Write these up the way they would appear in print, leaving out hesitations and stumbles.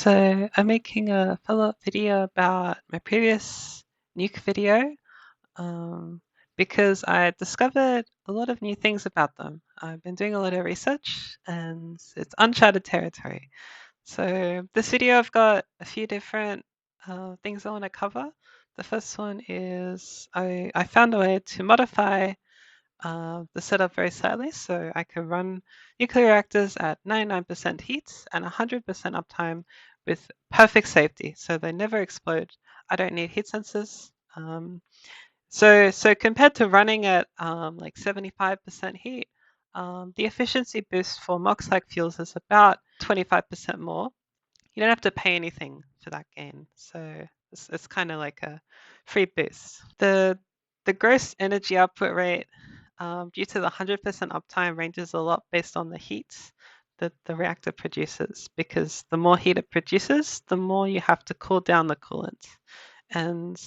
So I'm making a follow-up video about my previous nuke video um, because I discovered a lot of new things about them. I've been doing a lot of research and it's uncharted territory. So this video I've got a few different things I want to cover. The first one is I found a way to modify the setup very slightly so I can run nuclear reactors at 99% heat and 100% uptime with perfect safety, so they never explode. I don't need heat sensors. So compared to running at like 75% heat, the efficiency boost for MOX-like fuels is about 25% more. You don't have to pay anything for that gain, so it's kind of like a free boost. The gross energy output rate, due to the 100% uptime, ranges a lot based on the heat that the reactor produces, because the more heat it produces, the more you have to cool down the coolant. And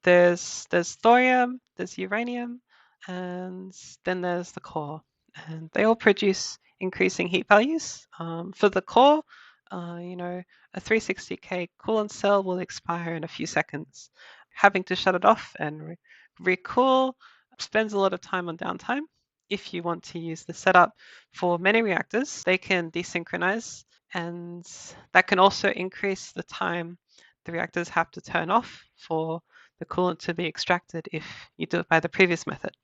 there's thorium, there's uranium, and then there's the core, and they all produce increasing heat values. For the core, a 360K coolant cell will expire in a few seconds. Having to shut it off and recool spends a lot of time on downtime. If you want to use the setup for many reactors, they can desynchronize, and that can also increase the time the reactors have to turn off for the coolant to be extracted if you do it by the previous method.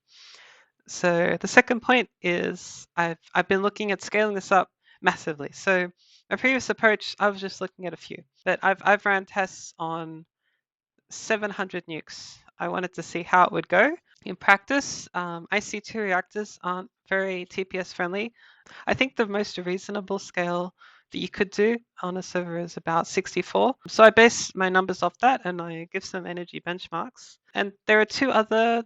So the second point is I've been looking at scaling this up massively. So my previous approach, I was just looking at a few, but I've ran tests on 700 nukes. I wanted to see how it would go. In practice, IC2 reactors aren't very TPS friendly. I think the most reasonable scale that you could do on a server is about 64. So I base my numbers off that and I give some energy benchmarks. And there are two other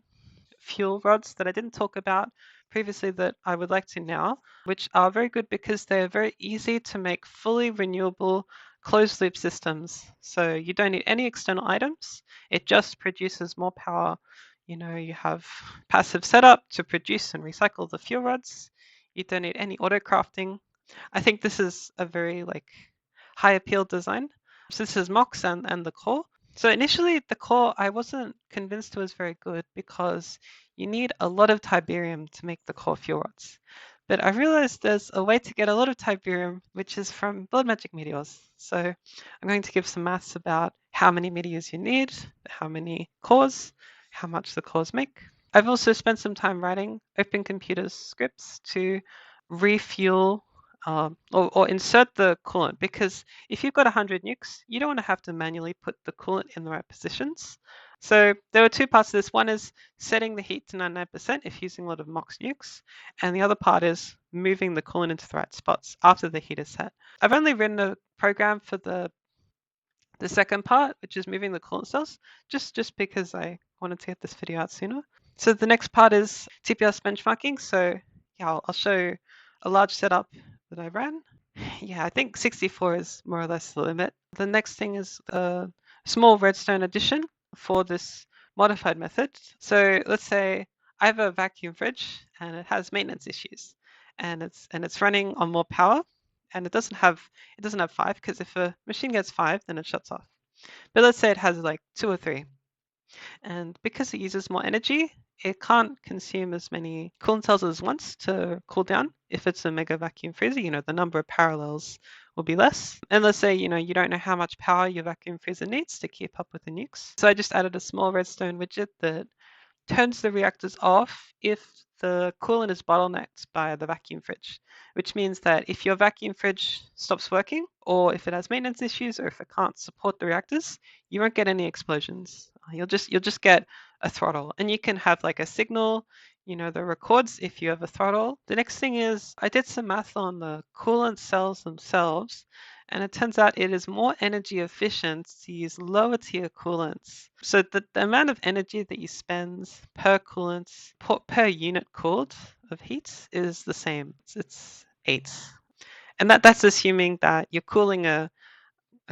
fuel rods that I didn't talk about previously that I would like to now, which are very good because they are very easy to make fully renewable closed loop systems. So you don't need any external items. It just produces more power. You have passive setup to produce and recycle the fuel rods. You don't need any auto crafting. I think this is a very high appeal design. So this is MOX and the core. So initially the core I wasn't convinced it was very good because you need a lot of Tiberium to make the core fuel rods. But I realized there's a way to get a lot of Tiberium, which is from blood magic meteors. So I'm going to give some maths about how many meteors you need, how many cores, how much the cores make. I've also spent some time writing Open Computers scripts to refuel or insert the coolant, because if you've got 100 nukes, you don't want to have to manually put the coolant in the right positions. So there are two parts to this. One is setting the heat to 99% if using a lot of MOX nukes, and the other part is moving the coolant into the right spots after the heat is set. I've only written a program for the second part, which is moving the coolant cells, just because I wanted to get this video out sooner. So the next part is TPS benchmarking. So yeah, I'll show a large setup that I ran. Yeah, I think 64 is more or less the limit. The next thing is a small Redstone addition for this modified method. So let's say I have a vacuum fridge and it has maintenance issues, and it's running on more power, and it doesn't have 5, because if a machine gets 5, then it shuts off. But let's say it has like 2 or 3. And because it uses more energy, it can't consume as many coolant cells as once to cool down. If it's a mega vacuum freezer, the number of parallels will be less. And let's say, you don't know how much power your vacuum freezer needs to keep up with the nukes. So I just added a small redstone widget that turns the reactors off if the coolant is bottlenecked by the vacuum fridge, which means that if your vacuum fridge stops working, or if it has maintenance issues, or if it can't support the reactors, you won't get any explosions. You'll just get a throttle, and you can have like a signal, that records if you have a throttle. The next thing is I did some math on the coolant cells themselves, and it turns out it is more energy efficient to use lower tier coolants. So the amount of energy that you spend per coolant per unit cooled of heat is the same. It's 8. And that's assuming that you're cooling a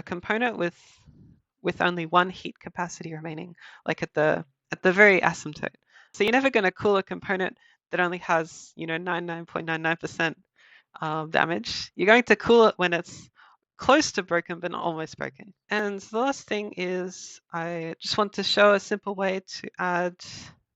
component with only one heat capacity remaining, like at the very asymptote. So you're never going to cool a component that only has 99.99% damage. You're going to cool it when it's close to broken, but not almost broken. And the last thing is I just want to show a simple way to add,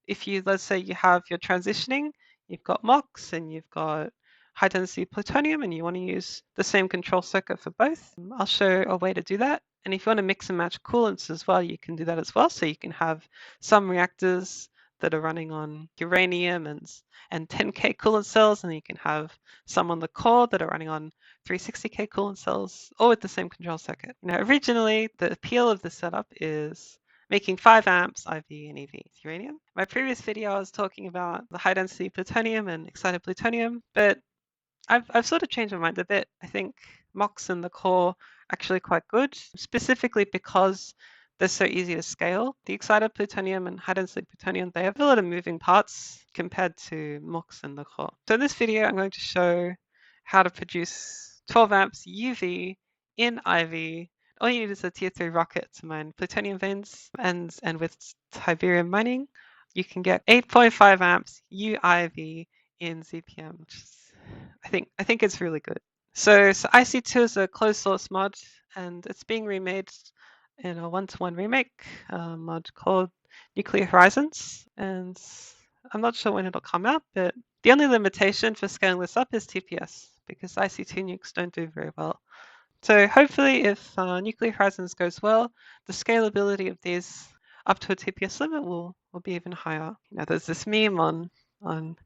if you, let's say you have your transitioning, you've got MOX and you've got high density plutonium and you want to use the same control circuit for both. I'll show a way to do that. And if you want to mix and match coolants as well, you can do that as well. So you can have some reactors that are running on uranium and 10K coolant cells, and you can have some on the core that are running on 360K coolant cells, all with the same control circuit. Now, originally, the appeal of this setup is making 5 amps IV and EV uranium. My previous video, I was talking about the high density plutonium and excited plutonium, but I've sort of changed my mind a bit. I think MOX and the core actually quite good, specifically because they're so easy to scale. The excited plutonium and high density plutonium, they have a lot of moving parts compared to MOX and the core. So in this video, I'm going to show how to produce 12 amps UV in IV. All you need is a tier 3 rocket to mine plutonium veins, and with Tiberium mining, you can get 8.5 amps UIV in ZPM, which is, I think it's really good. So IC2 is a closed source mod, and it's being remade in a one-to-one remake mod called Nuclear Horizons, and I'm not sure when it'll come out, but the only limitation for scaling this up is TPS, because IC2 nukes don't do very well. So hopefully if Nuclear Horizons goes well, the scalability of these up to a TPS limit will be even higher. You know, there's this meme on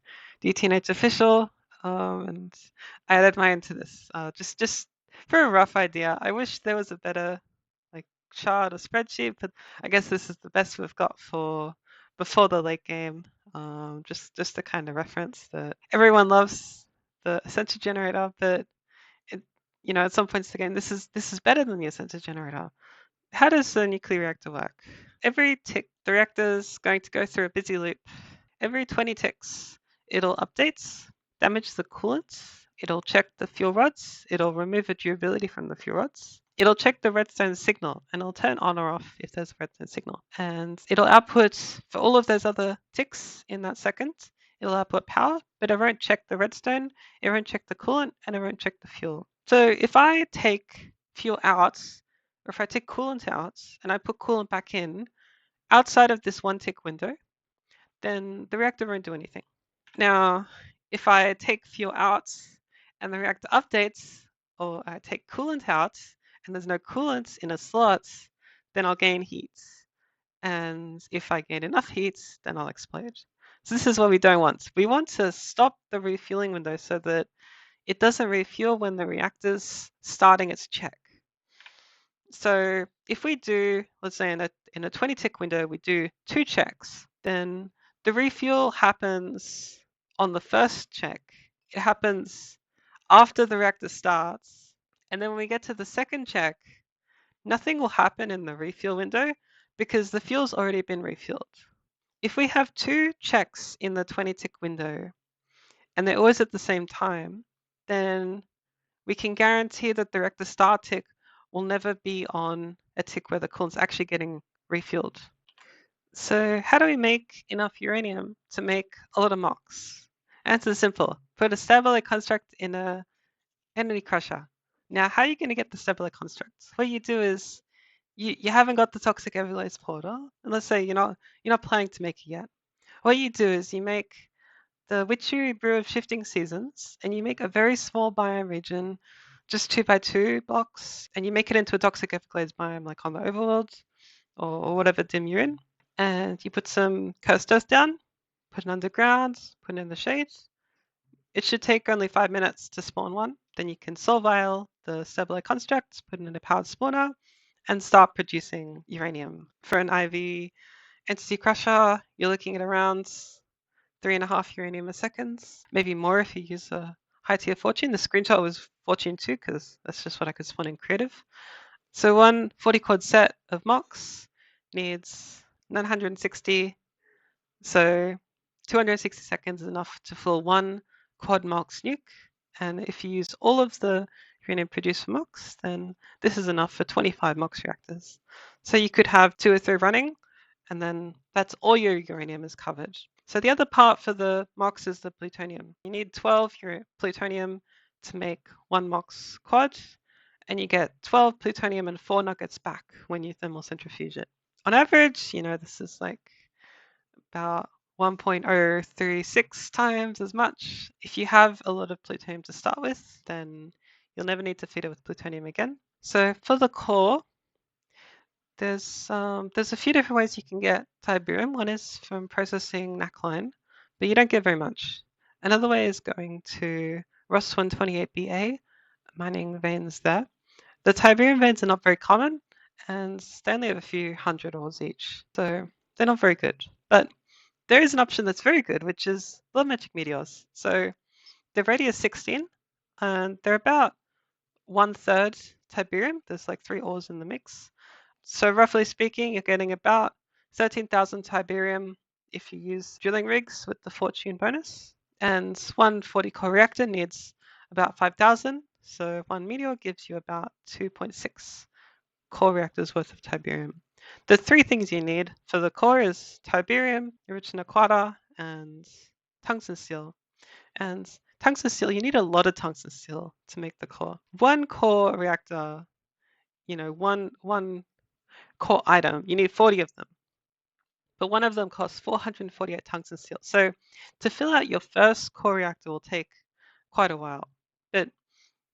GTNH official, and I added mine to this. Just for a rough idea, I wish there was a better like chart or spreadsheet, but I guess this is the best we've got for before the late game. Just a kind of reference that everyone loves the Essential generator, but it, you know, at some points in the game, this is better than the Essential generator. How does the nuclear reactor work? Every tick, the reactor's going to go through a busy loop. Every 20 ticks, it'll update, damage the coolant, it'll check the fuel rods, it'll remove the durability from the fuel rods, it'll check the redstone signal, and it'll turn on or off if there's a redstone signal. And it'll output, for all of those other ticks in that second, it'll output power, but it won't check the redstone, it won't check the coolant, and it won't check the fuel. So if I take fuel out, or if I take coolant out, and I put coolant back in, outside of this one tick window, then the reactor won't do anything. Now, if I take fuel out and the reactor updates, or I take coolant out and there's no coolant in a slot, then I'll gain heat. And if I gain enough heat, then I'll explode. So this is what we don't want. We want to stop the refueling window so that it doesn't refuel when the reactor's starting its check. So if we do, let's say in a 20 tick window, we do 2 checks, then the refuel happens on the first check. It happens after the reactor starts. And then when we get to the second check, nothing will happen in the refuel window because the fuel's already been refueled. If we have 2 checks in the 20 tick window and they're always at the same time, then we can guarantee that the reactor start tick will never be on a tick where the coolant's actually getting refueled. So how do we make enough uranium to make a lot of MOX? Answer is simple. Put a staballoy construct in a entity crusher. Now, how are you going to get the staballoy construct? What you do is you haven't got the toxic everlase portal, and let's say you're not planning to make it yet. What you do is you make the Witchery Brew of Shifting Seasons, and you make a very small biome region, just 2x2 blocks, and you make it into a toxic Everglades biome like on the overworld or whatever dim you're in. And you put some cursed earth down, put it underground, put it in the shade. It should take only 5 minutes to spawn one. Then you can solvile the staballoy constructs, put it in a powered spawner, and start producing uranium. For an IV entity crusher, you're looking at around 3.5 uranium a second, maybe more if you use a high tier fortune. The screenshot was fortune 2 because that's just what I could spawn in creative. So one 40 quad set of MOX needs 960. So 260 seconds is enough to fill one quad MOX nuke. And if you use all of the uranium produced from MOX, then this is enough for 25 MOX reactors. So you could have 2 or 3 running, and then that's all your uranium is covered. So the other part for the MOX is the plutonium. You need 12 plutonium to make one MOX quad, and you get 12 plutonium and 4 nuggets back when you thermal centrifuge it. On average, this is like about 1.036 times as much. If you have a lot of plutonium to start with, then you'll never need to feed it with plutonium again. So for the core, there's a few different ways you can get Tiberium. One is from processing NACline, but you don't get very much. Another way is going to Ross 128BA, mining veins there. The Tiberium veins are not very common, and they only have a few hundred ores each, so they're not very good. But there is an option that's very good, which is blood magic meteors. So the radius 16, and they're about 1/3 Tiberium. There's like 3 ores in the mix. So roughly speaking, you're getting about 13,000 Tiberium if you use drilling rigs with the fortune bonus. And one 40 core reactor needs about 5,000. So one meteor gives you about 2.6 core reactors worth of Tiberium. The 3 things you need for the core is Tiberium, rich in aquata, and tungsten steel. And tungsten steel, you need a lot of tungsten steel to make the core. One core reactor, one core item, you need 40 of them. But one of them costs 448 tungsten steel. So to fill out your first core reactor will take quite a while. But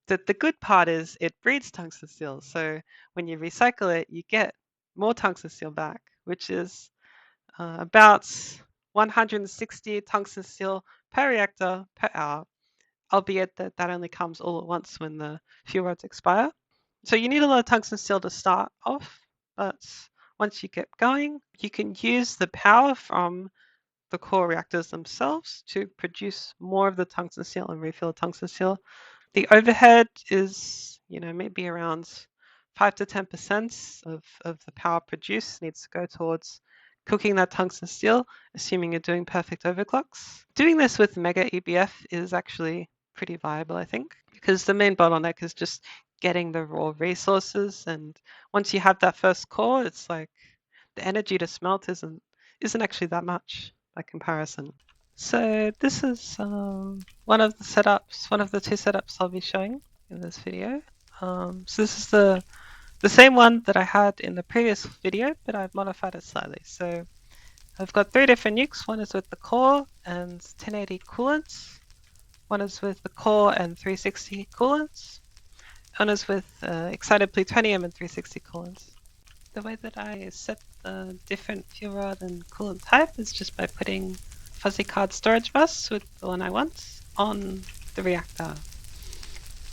the good part is it breeds tungsten steel. So when you recycle it, you get more tungsten steel back, which is about 160 tungsten steel per reactor per hour, albeit that only comes all at once when the fuel rods expire. So you need a lot of tungsten steel to start off, but once you get going, you can use the power from the core reactors themselves to produce more of the tungsten steel and refill the tungsten steel. The overhead is, maybe around 5 to 10% of the power produced needs to go towards cooking that tungsten steel, assuming you're doing perfect overclocks. Doing this with Mega EBF is actually pretty viable, I think, because the main bottleneck is just getting the raw resources. And once you have that first core, it's like the energy to smelt isn't actually that much by comparison. So this is one of the 2 setups I'll be showing in this video. So this is the same one that I had in the previous video, but I've modified it slightly. So I've got 3 different nukes. One is with the core and 1080 coolants. One is with the core and 360 coolants. One is with excited plutonium and 360 coolants. The way that I set the different fuel rod and coolant type is just by putting fuzzy card storage bus with the one I want on the reactor.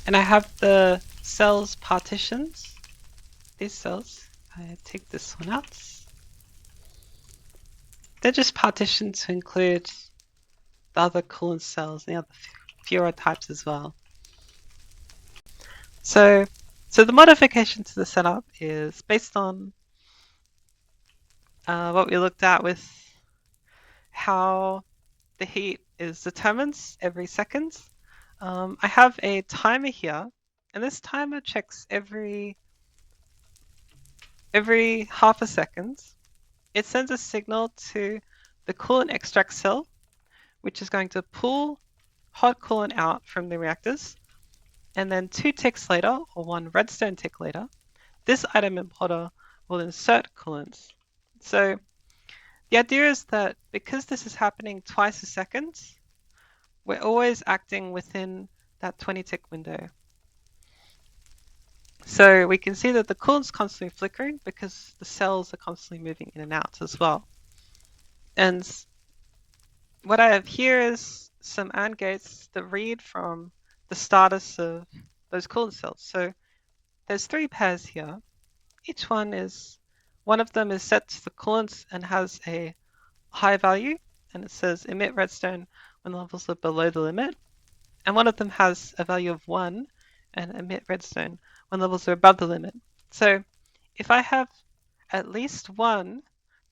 And I have the cells partitions. These cells, I take this one out. They're just partitioned to include the other coolant cells and the other fuel rod types as well. So the modification to the setup is based on what we looked at with how the heat is determined every second. I have a timer here, and this timer checks every half a second. It sends a signal to the coolant extract cell, which is going to pull hot coolant out from the reactors. And then 2 ticks later, or 1 redstone tick later, this item importer will insert coolant. So the idea is that because this is happening twice a second, we're always acting within that 20 tick window. So we can see that the coolant's constantly flickering because the cells are constantly moving in and out as well. And what I have here is some AND gates that read from the status of those coolant cells. So there's 3 pairs here. Each one of them is set to the coolant and has a high value, and it says emit redstone when levels are below the limit. And one of them has a value of 1 and emit redstone when levels are above the limit. So if I have at least 1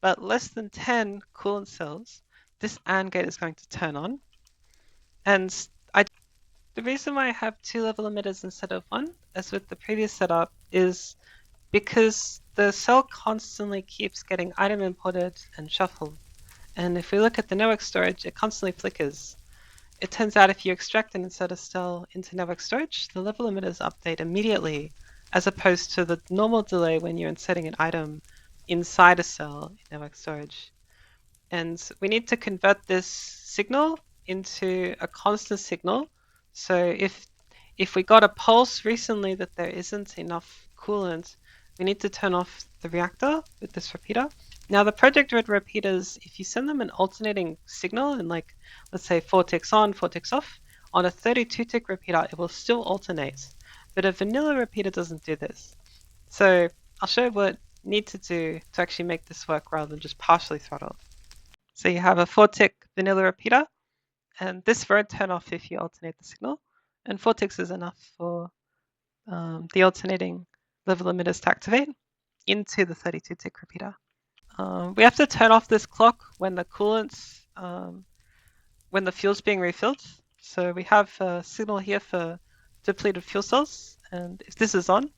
but less than 10 coolant cells, this AND gate is going to turn on. And the reason why I have 2 level emitters instead of 1, as with the previous setup, is because the cell constantly keeps getting item imported and shuffled. And if we look at the network storage, it constantly flickers. It turns out if you extract and insert a cell into network storage, the level emitters update immediately as opposed to the normal delay when you're inserting an item inside a cell in network storage. And we need to convert this signal into a constant signal. So if we got a pulse recently that there isn't enough coolant, we need to turn off the reactor with this repeater. Now the project red repeaters, if you send them an alternating signal in, like, let's say 4 ticks on, 4 ticks off, on a 32 tick repeater, it will still alternate. But a vanilla repeater doesn't do this. So I'll show you what you need to do to actually make this work rather than just partially throttle. So you have a 4 tick vanilla repeater, and this won't turn off if you alternate the signal. And 4 ticks is enough for the alternating level emitters to activate into the 32 tick repeater. We have to turn off this clock when the coolant's, when the fuel's being refilled. So we have a signal here for depleted fuel cells, and if this is on,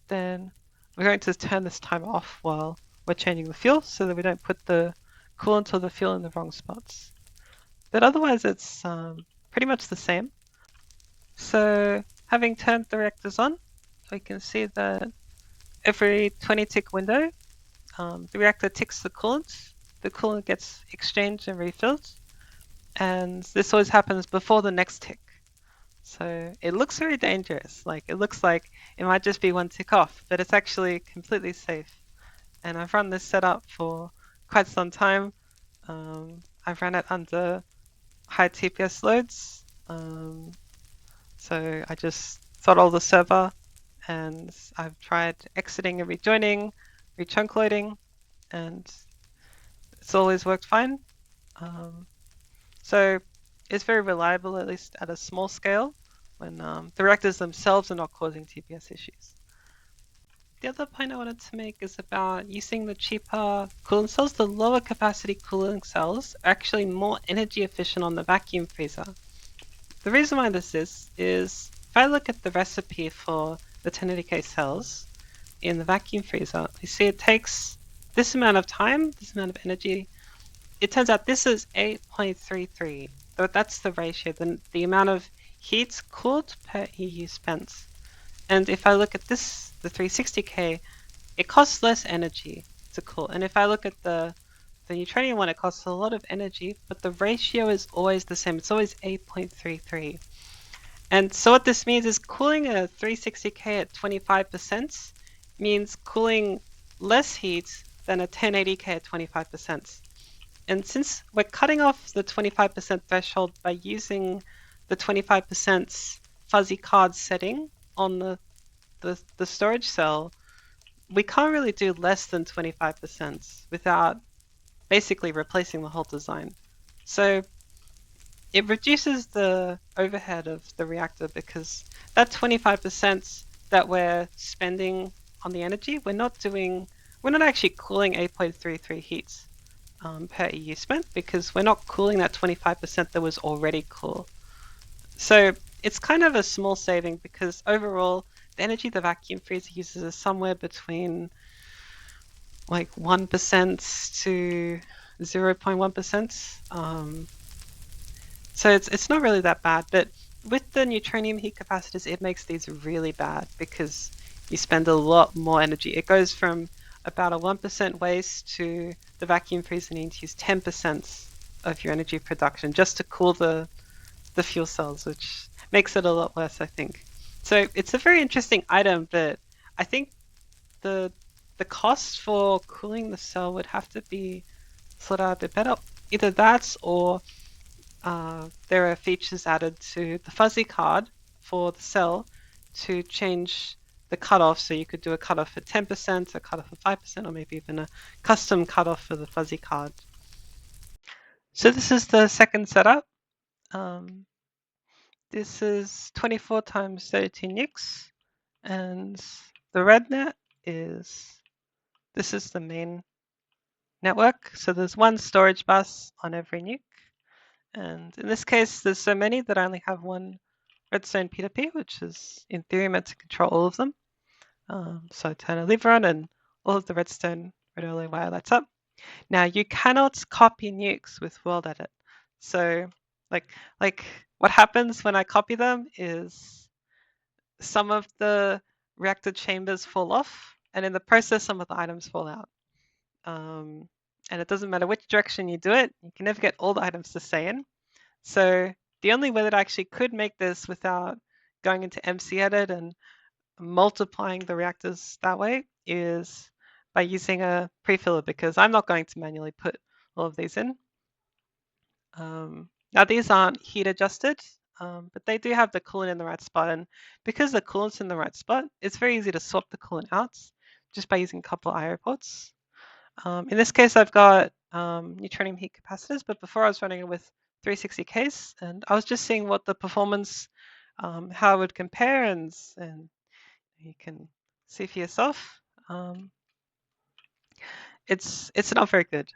then we're going to turn this timer off while we're changing the fuel so that we don't put the coolant or the fuel in the wrong spots. But otherwise it's pretty much the same. So having turned the reactors on, we can see that every 20 tick window, the reactor ticks the coolant gets exchanged and refilled, and this always happens before the next tick. So it looks very dangerous. Like, it looks like it might just be 1 tick off, but it's actually completely safe. And I've run this setup for quite some time. I've run it under high TPS loads. So I just throttle the server, and I've tried exiting and rejoining, rechunk loading, and it's always worked fine. So it's very reliable, at least at a small scale, when the reactors themselves are not causing TPS issues. The other point I wanted to make is about using the cheaper cooling cells. The lower capacity cooling cells are actually more energy efficient on the vacuum freezer. The reason why this is if I look at the recipe for the 1080K cells in the vacuum freezer, you see it takes this amount of time, this amount of energy. It turns out this is 8.33. That's the ratio, the amount of heat cooled per EU spent. And if I look at this, the 360K, it costs less energy to cool. And if I look at the neutronium one, it costs a lot of energy, but the ratio is always the same. It's always 8.33. And so what this means is cooling a 360K at 25% means cooling less heat than a 1080K at 25%. And since we're cutting off the 25% threshold by using the 25% fuzzy card setting on the storage cell, we can't really do less than 25% without basically replacing the whole design. So it reduces the overhead of the reactor because that 25% that we're spending on the energy, we're not actually cooling 8.33 heats per EU spent because we're not cooling that 25% that was already cool. So it's kind of a small saving because overall the energy the vacuum freezer uses is somewhere between like 1% to 0.1%. So it's not really that bad, but with the neutronium heat capacitors, it makes these really bad because you spend a lot more energy. It goes from about a 1% waste to the vacuum freezer needing to use 10% of your energy production just to cool the fuel cells, which makes it a lot worse, I think. So it's a very interesting item, but I think the cost for cooling the cell would have to be thought out a bit better. Either that or there are features added to the fuzzy card for the cell to change the cutoff. So you could do a cutoff at 10%, a cutoff at 5%, or maybe even a custom cutoff for the fuzzy card. So this is the second setup. This is 24 times 32 Nukes, and the red net this is the main network. So there's one storage bus on every Nuke. And in this case, there's so many that I only have one Redstone P2P, which is in theory meant to control all of them. So I turn a lever on and all of the redstone red relay wire lights up. Now you cannot copy nukes with world edit. So like what happens when I copy them is some of the reactor chambers fall off, and in the process, some of the items fall out. And it doesn't matter which direction you do it, you can never get all the items to stay in. So the only way that I actually could make this without going into MC Edit and multiplying the reactors that way is by using a prefiller, because I'm not going to manually put all of these in. Now these aren't heat adjusted, but they do have the coolant in the right spot, and because the coolant's in the right spot, it's very easy to swap the coolant out just by using a couple of IO ports. In this case, I've got neutronium heat capacitors, but before I was running it with 360Ks, and I was just seeing what the performance, how it would compare, and you can see for yourself. It's not very good.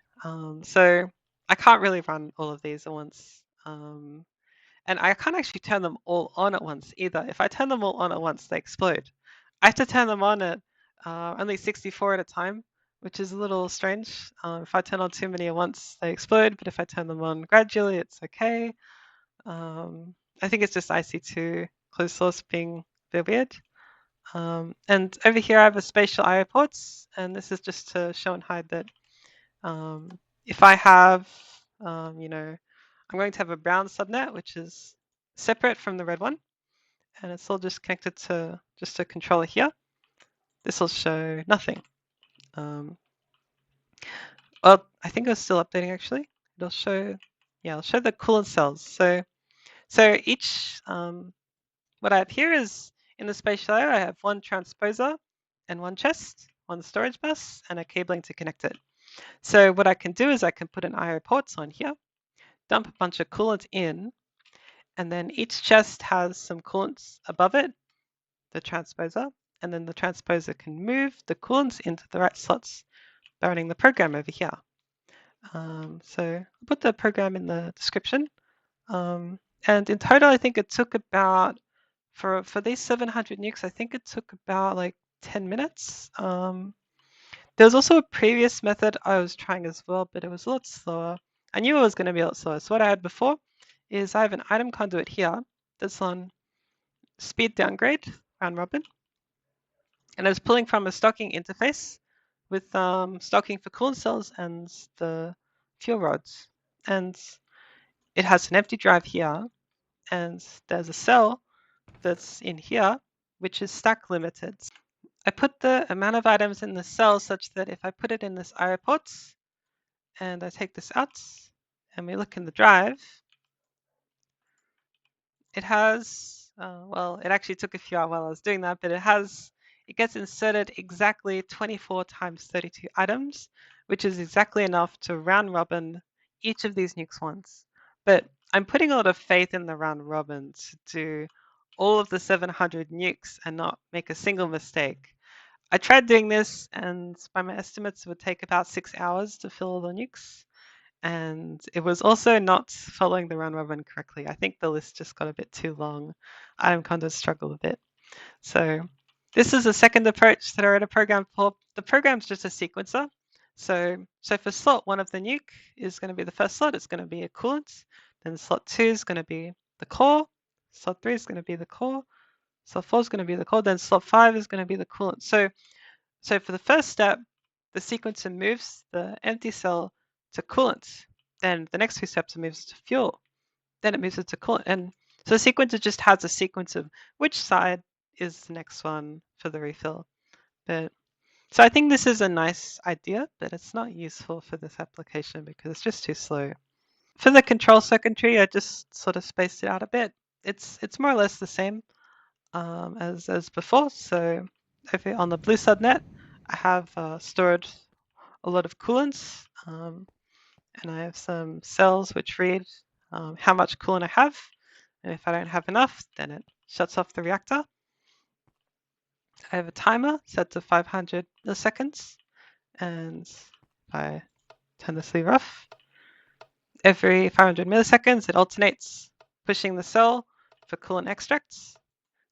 So I can't really run all of these at once. And I can't actually turn them all on at once either. If I turn them all on at once, they explode. I have to turn them on at only 64 at a time, which is a little strange. If I turn on too many at once, they explode. But if I turn them on gradually, it's okay. I think it's just IC2 closed source being a bit weird. And over here, I have a spatial IO ports, and this is just to show and hide that if I have, I'm going to have a brown subnet, which is separate from the red one, and it's all just connected to just a controller here. This will show nothing. Well, I think it's still updating actually. It'll show, it'll show the coolant cells. So each, what I have here is in the spatial IO, I have one transposer and one chest, one storage bus, and a cabling to connect it. So what I can do is I can put an IO ports on here, dump a bunch of coolant in, and then each chest has some coolants above it, the transposer, and then the transposer can move the coolants into the right slots by running the program over here. So I'll put the program in the description. And in total, I think it took about, for these 700 nukes, I think it took about like 10 minutes. There was also a previous method I was trying as well, but it was a lot slower. I knew it was going to be a lot slower. So what I had before is I have an item conduit here that's on speed downgrade round robin, and I was pulling from a stocking interface with stocking for coolant cells and the fuel rods. And it has an empty drive here, and there's a cell that's in here, which is stack limited. I put the amount of items in the cell such that if I put it in this IO ports, and I take this out, and we look in the drive, it has, well, it actually took a few hours while I was doing that, but it gets inserted exactly 24 times 32 items, which is exactly enough to round robin each of these nukes once. But I'm putting a lot of faith in the round robin to do all of the 700 nukes and not make a single mistake. I tried doing this, and by my estimates, it would take about 6 hours to fill all the nukes. And it was also not following the round robin correctly. I think the list just got a bit too long. Item conduits struggle a bit. So this is a second approach that I wrote a program for. The program's just a sequencer. So for slot 1 of the nuke is going to be the first slot. It's going to be a coolant. Then slot 2 is going to be the core. Slot 3 is going to be the core. Slot 4 is going to be the core. Then slot 5 is going to be the coolant. So for the first step, the sequencer moves the empty cell to coolant. Then the next 2 steps it moves to fuel. Then it moves it to coolant. And so the sequencer just has a sequence of which side is the next one for the refill. So I think this is a nice idea, but it's not useful for this application because it's just too slow. For the control circuitry, I just sort of spaced it out a bit. It's more or less the same as before. So over on the blue subnet, I have stored a lot of coolants, and I have some cells which read how much coolant I have. And if I don't have enough, then it shuts off the reactor. I have a timer set to 500 milliseconds, and if I turn this lever off, every 500 milliseconds it alternates pushing the cell for coolant extracts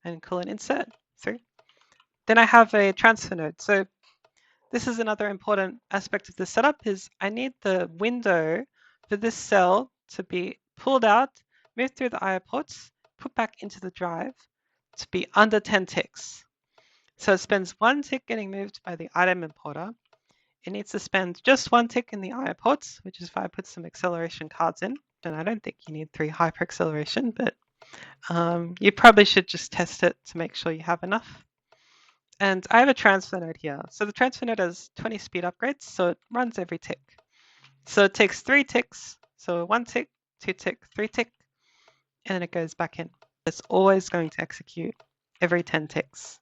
and coolant insert through. Then I have a transfer node. So this is another important aspect of the setup is I need the window for this cell to be pulled out, moved through the IO ports, put back into the drive to be under 10 ticks. So it spends 1 tick getting moved by the item importer. It needs to spend just 1 tick in the IO ports, which is if I put some acceleration cards in. And I don't think you need 3 hyper-acceleration, but you probably should just test it to make sure you have enough. And I have a transfer node here. So the transfer node has 20 speed upgrades, so it runs every tick. So it takes 3 ticks, so 1 tick, 2 tick, 3 tick, and then it goes back in. It's always going to execute every 10 ticks.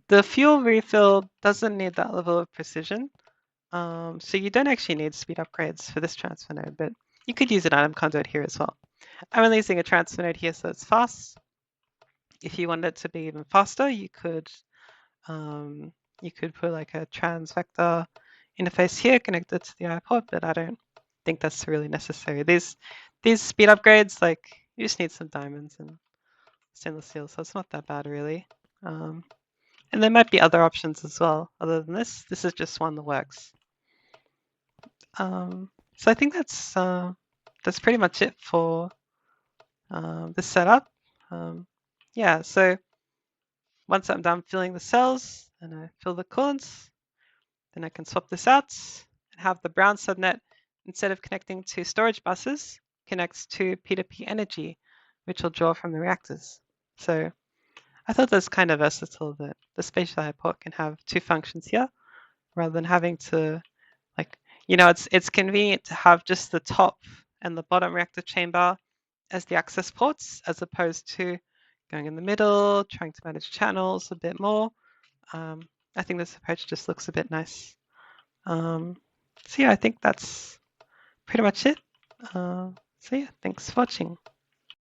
The fuel refill doesn't need that level of precision, so you don't actually need speed upgrades for this transfer node, but you could use an item conduit here as well. I'm only using a transfer node here so it's fast. If you want it to be even faster, you could put like a trans vector interface here connected to the iPod, but I don't think that's really necessary. These speed upgrades, like you just need some diamonds and stainless steel, so it's not that bad really. And there might be other options as well other than this. This is just one that works. So I think that's pretty much it for this setup. Yeah, so once I'm done filling the cells and I fill the coolants, then I can swap this out and have the brown subnet, instead of connecting to storage buses, connects to P2P energy, which will draw from the reactors. So I thought that's kind of versatile that the spatial high port can have 2 functions here, rather than having to, like, it's convenient to have just the top and the bottom reactor chamber as the access ports, as opposed to going in the middle, trying to manage channels a bit more. I think this approach just looks a bit nice. So yeah, I think that's pretty much it. So yeah, thanks for watching.